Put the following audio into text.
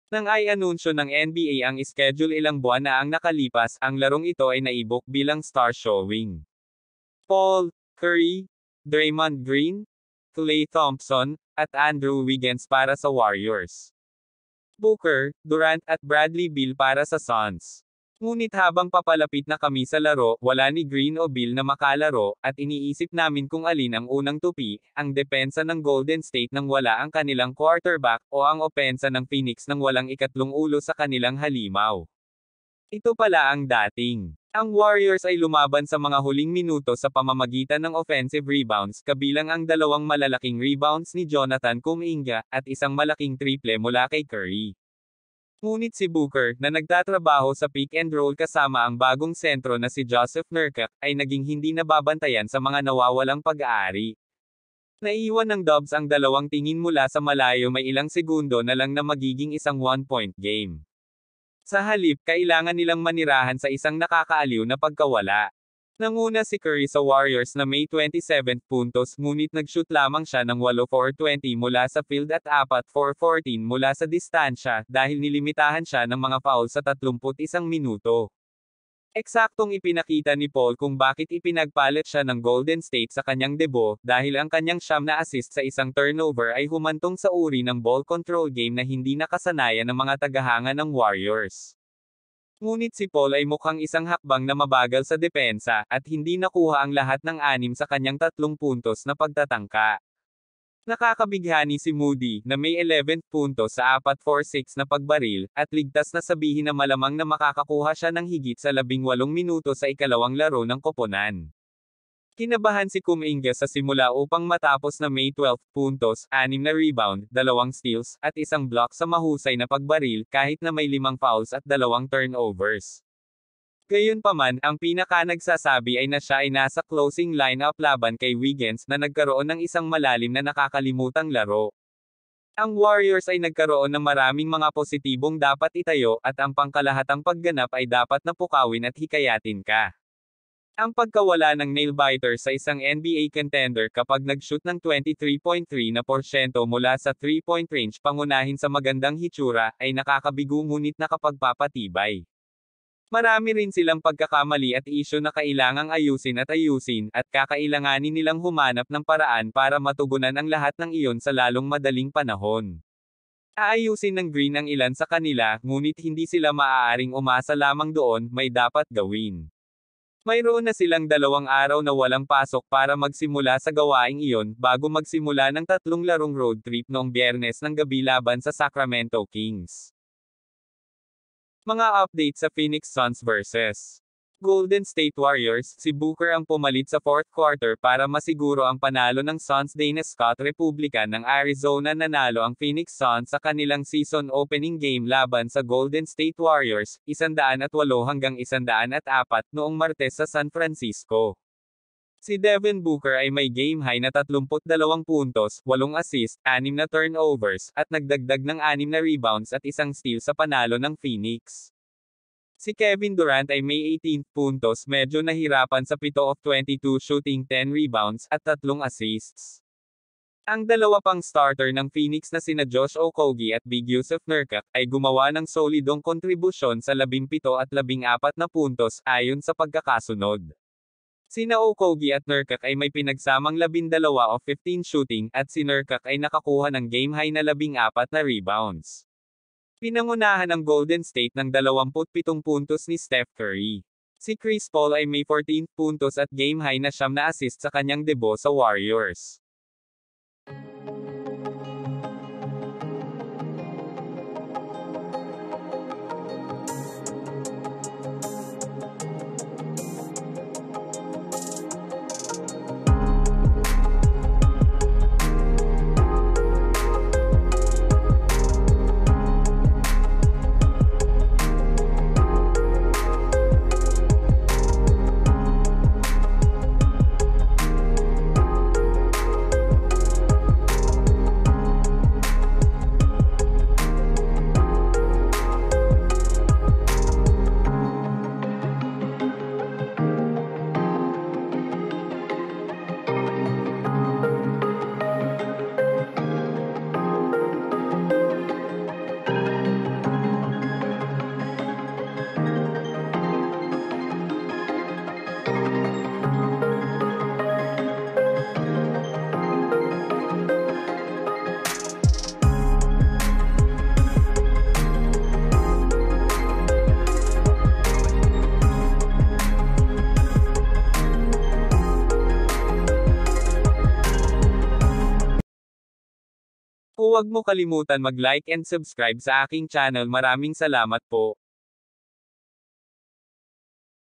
Nang ay anunsyo ng NBA ang schedule ilang buwan na ang nakalipas, ang larong ito ay naibok bilang star showing. Paul, Curry, Draymond Green, Klay Thompson, at Andrew Wiggins para sa Warriors. Booker, Durant at Bradley Beal para sa Suns. Ngunit habang papalapit na kami sa laro, wala ni Green o Beal na makalaro, at iniisip namin kung alin ang unang tupi, ang depensa ng Golden State nang wala ang kanilang quarterback, o ang opensa ng Phoenix nang walang ikatlong ulo sa kanilang halimaw. Ito pala ang dating. Ang Warriors ay lumaban sa mga huling minuto sa pamamagitan ng offensive rebounds, kabilang ang dalawang malalaking rebounds ni Jonathan Kuminga, at isang malaking triple mula kay Curry. Ngunit si Booker, na nagtatrabaho sa pick and roll kasama ang bagong sentro na si Joseph Nurkic, ay naging hindi nababantayan sa mga nawawalang pag-aari. Naiwan ng Dubs ang dalawang tingin mula sa malayo may ilang segundo na lang na magiging isang one-point game. Sa halip, kailangan nilang manirahan sa isang nakakaaliw na pagkawala. Nanguna si Curry sa Warriors na may 27 puntos, ngunit nag-shoot lamang siya ng 8 for 20 mula sa field at 4 for 14 mula sa distansya, dahil nilimitahan siya ng mga foul sa 31 minuto. Eksaktong ipinakita ni Paul kung bakit ipinagpalit siya ng Golden State sa kanyang debut, dahil ang kanyang siyam na assist sa isang turnover ay humantong sa uri ng ball control game na hindi nakasanayan ng mga tagahanga ng Warriors. Ngunit si Paul ay mukhang isang hakbang na mabagal sa depensa, at hindi nakuha ang lahat ng 6 sa kanyang 3 puntos na pagtatangka. Nakakabighani si Moody, na may 11 puntos sa 4 for 6 na pagbaril, at ligtas na sabihin na malamang na makakakuha siya ng higit sa 18 minuto sa ikalawang laro ng koponan. Kinabahan si Kuminga sa simula upang matapos na may 12 puntos, 6 na rebound, 2 steals, at isang block sa mahusay na pagbaril, kahit na may 5 fouls at 2 turnovers. Gayunpaman, ang pinaka-nagsasabi ay na siya ay nasa closing lineup laban kay Wiggins na nagkaroon ng isang malalim na nakakalimutang laro. Ang Warriors ay nagkaroon ng maraming mga positibong dapat itayo, at ang pangkalahatang pagganap ay dapat na pukawin at hikayatin ka. Ang pagkawala ng nail-biter sa isang NBA contender kapag nag-shoot ng 23.3% mula sa 3-point range pangunahin sa magandang hitsura, ay nakakabigo ngunit nakapagpapatibay. Marami rin silang pagkakamali at isyu na kailangang ayusin, at kakailanganin nilang humanap ng paraan para matugunan ang lahat ng iyon sa lalong madaling panahon. Aayusin ng Green ang ilan sa kanila, ngunit hindi sila maaaring umasa lamang doon, may dapat gawin. Mayroon na silang 2 araw na walang pasok para magsimula sa gawaing iyon, bago magsimula ng 3 larong road trip noong Biyernes ng gabi laban sa Sacramento Kings. Mga update sa Phoenix Suns vs. Golden State Warriors, si Booker ang pumalit sa 4th quarter para masiguro ang panalo ng Suns. Dana Scott Republican ng Arizona. Nanalo ang Phoenix Suns sa kanilang season opening game laban sa Golden State Warriors, 108-104 noong Martes sa San Francisco. Si Devin Booker ay may game-high na 32 puntos, 8 assists, 6 na turnovers, at nagdagdag ng 6 na rebounds at isang steal sa panalo ng Phoenix. Si Kevin Durant ay may 18 puntos, medyo nahirapan sa 7 of 22 shooting, 10 rebounds, at 3 assists. Ang dalawa pang starter ng Phoenix na sina Josh Okogie at Big Yusuf Nurkic, ay gumawa ng solidong kontribusyon sa 17 at 14 na puntos, ayon sa pagkakasunod. Sina Okogie at Nurkic ay may pinagsamang 12 of 15 shooting, at si Nurkic ay nakakuha ng game-high na 14 na rebounds. Pinangunahan ang Golden State ng 27 puntos ni Steph Curry. Si Chris Paul ay may 14 puntos at game-high na 9 na assist sa kanyang debut sa Warriors. Huwag mo kalimutan mag-like and subscribe sa aking channel. Maraming salamat po.